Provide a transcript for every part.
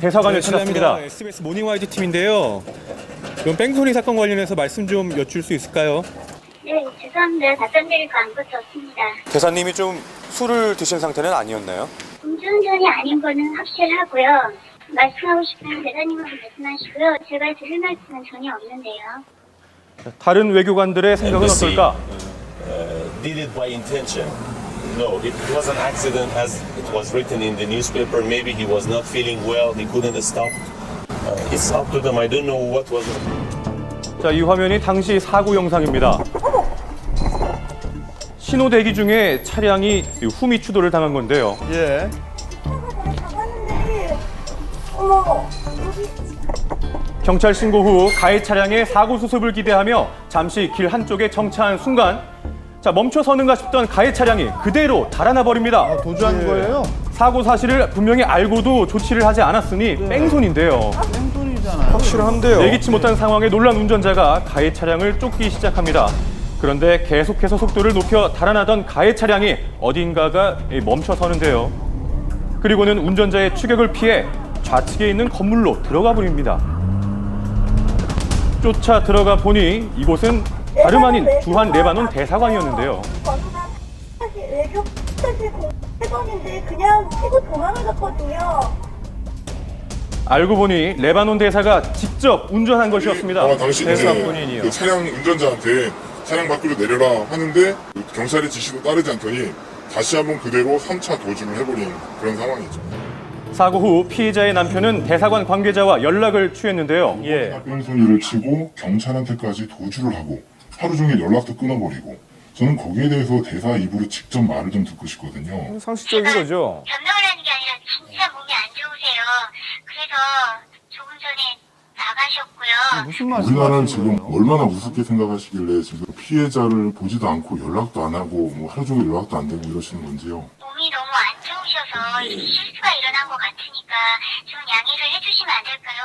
대사관을 찾았습니다. SBS 모닝와이드 팀인데요. 이번 뺑소니 사건 관련해서 말씀 좀 여쭐 수 있을까요? 네, 죄송합니다. 답변드릴 거 아무것도 없습니다. 대사님이 좀 술을 드신 상태는 아니었나요? 음주운전이 아닌 거는 확실하고요. 말씀하고 싶으면 대사님하고 말씀하시고요. 제가 드릴 말씀은 전혀 없는데요. 다른 외교관들의 생각은 어떨까? Did it by intention. No, it was an accident as it was written in the newspaper. Maybe he was not feeling well, he couldn't stop. It's up to them. I don't know what was it. 자, 이 화면이 당시 사고 영상입니다. 신호 대기 중에 차량이 후미 추돌을 당한 건데요. 예. 경찰 신고 후 가해 차량의 사고 수습을 기대하며 잠시 길 한쪽에 정차한 순간 자 멈춰서는가 싶던 가해 차량이 그대로 달아나 버립니다. 도주한 거예요? 사고 사실을 분명히 알고도 조치를 하지 않았으니 뺑소니인데요. 뺑소니잖아요. 확실한데요. 예기치 못한 상황에 놀란 운전자가 가해 차량을 쫓기 시작합니다. 그런데 계속해서 속도를 높여 달아나던 가해 차량이 어딘가가 멈춰서는데요. 그리고는 운전자의 추격을 피해 좌측에 있는 건물로 들어가 버립니다. 쫓아 들어가 보니 이곳은 다름 아닌 주한 레바논 대사관이었는데요. 사실 외교 사실 공회관인데 그냥 치고 도망을 갔거든요. 알고 보니 레바논 대사가 직접 운전한 것이었습니다. 당시 대사 이제 본인이요. 그 차량 운전자한테 차량 밖으로 내려라 하는데 경찰의 지시도 따르지 않더니 다시 한번 그대로 3차 도주를 해버린 그런 상황이죠. 사고 후 피해자의 남편은 대사관 관계자와 연락을 취했는데요. 뺑소니를 치고 경찰한테까지 도주를 하고 하루 종일 연락도 끊어버리고 저는 거기에 대해서 대사 입으로 직접 말을 좀 듣고 싶거든요. 상식적인 거죠. 변명을 하는 게 아니라 진짜 몸이 안 좋으세요. 그래서 조금 전에 나가셨고요. 무슨 말씀 우리나라를 하시는 지금 거예요? 얼마나 우습게 생각하시길래 지금 피해자를 보지도 않고 연락도 안 하고 뭐 하루 종일 연락도 안 되고 이러시는 건지요. 몸이 너무 안 좋으셔서 실수가 일어난 것 같으니까 좀 양해를 해주시면 안 될까요?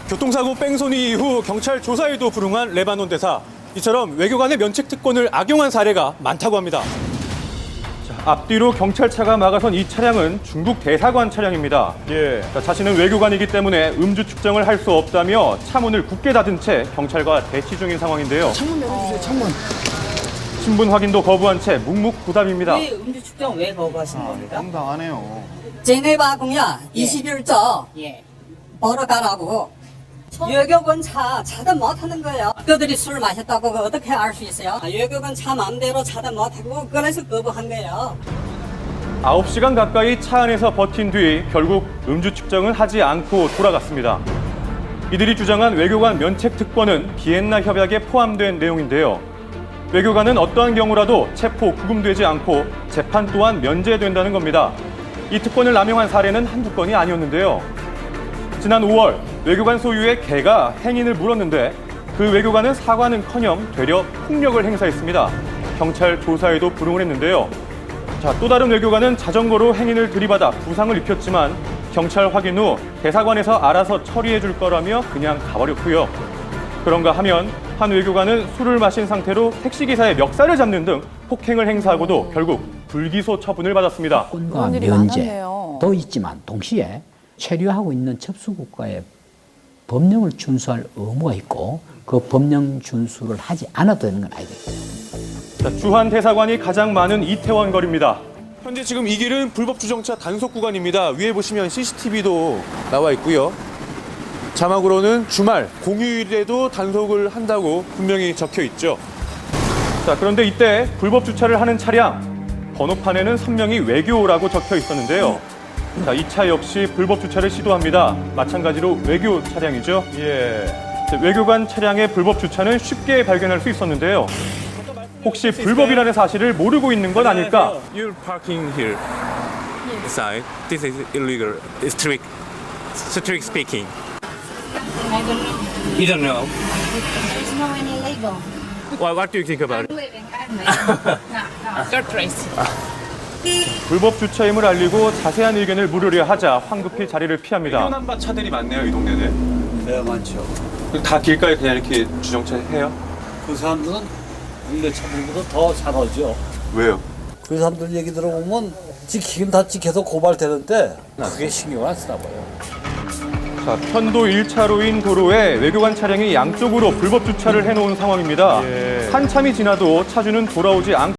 교통사고 뺑소니 이후 경찰 조사에도 불응한 레바논 대사. 이처럼 외교관의 면책 특권을 악용한 사례가 많다고 합니다. 앞뒤로 경찰차가 막아선 이 차량은 중국 대사관 차량입니다. 자, 자신은 외교관이기 때문에 음주 측정을 할 수 없다며 차문을 굳게 닫은 채 경찰과 대치 중인 상황인데요. 창문 열어주세요, 창문. 신분 확인도 거부한 채 묵묵부답입니다. 왜 음주 측정 왜 거부하시는 겁니까? 당당하네요. 제네바 공약 21조 예. 벌어가라고 외교관 차 차단 못하는 거예요. 그들이 술 마셨다고 그거 어떻게 알 수 있어요? 외교관 차 마음대로 차단 못하고 그래서 거부한 거예요. 9시간 가까이 차 안에서 버틴 뒤 결국 음주 측정은 하지 않고 돌아갔습니다. 이들이 주장한 외교관 면책 특권은 비엔나 협약에 포함된 내용인데요. 외교관은 어떠한 경우라도 체포, 구금되지 않고 재판 또한 면제된다는 겁니다. 이 특권을 남용한 사례는 한두 건이 아니었는데요. 지난 5월 외교관 소유의 개가 행인을 물었는데 그 외교관은 사과는커녕 되려 폭력을 행사했습니다. 경찰 조사에도 불응을 했는데요. 자, 또 다른 외교관은 자전거로 행인을 들이받아 부상을 입혔지만 경찰 확인 후 대사관에서 알아서 처리해 줄 거라며 그냥 가버렸고요. 그런가 하면 한 외교관은 술을 마신 상태로 택시기사의 멱살을 잡는 등 폭행을 행사하고도 결국 불기소 처분을 받았습니다. 특권과 면제도 있지만 동시에 체류하고 있는 접수국가의 법령을 준수할 의무가 있고 그 법령 준수를 하지 않아도 되는 건 아니겠죠. 자, 주한 대사관이 가장 많은 이태원 거리입니다. 현재 지금 이 길은 불법 주정차 단속 구간입니다. 위에 보시면 CCTV도 나와 있고요. 자막으로는 주말, 공휴일에도 단속을 한다고 분명히 적혀 있죠. 자, 그런데 이때 불법 주차를 하는 차량 번호판에는 선명히 외교라고 적혀 있었는데요. 자, 이 차 역시 불법 주차를 시도합니다. 마찬가지로 외교 차량이죠. 자, 외교관 차량의 불법 주차는 쉽게 발견할 수 있었는데요. 혹시 불법이라는 사실을 모르고 있는 건 아닐까? You're parking here. Inside. This is illegal. Strict speaking. I don't know. You don't know. There's no any legal. What do you think about it? Do it in Acme. No. Third race. 불법 주차임을 알리고 자세한 의견을 물으려 하자 황급히 자리를 피합니다. 현안바 차들이 많네요, 이 동네는. 네, 많죠. 다 길가에 그냥 이렇게 주정차 해요? 그 사람들은 일례 차들보다 더 잘하죠. 왜요? 그 사람들 얘기 들어보면 지키긴 다 지켜서 고발되는데 그게 신경을 안 쓰나 봐요. 자, 편도 1차로인 도로에 외교관 차량이 양쪽으로 불법 주차를 해놓은 상황입니다. 한참이 지나도 차주는 돌아오지 않고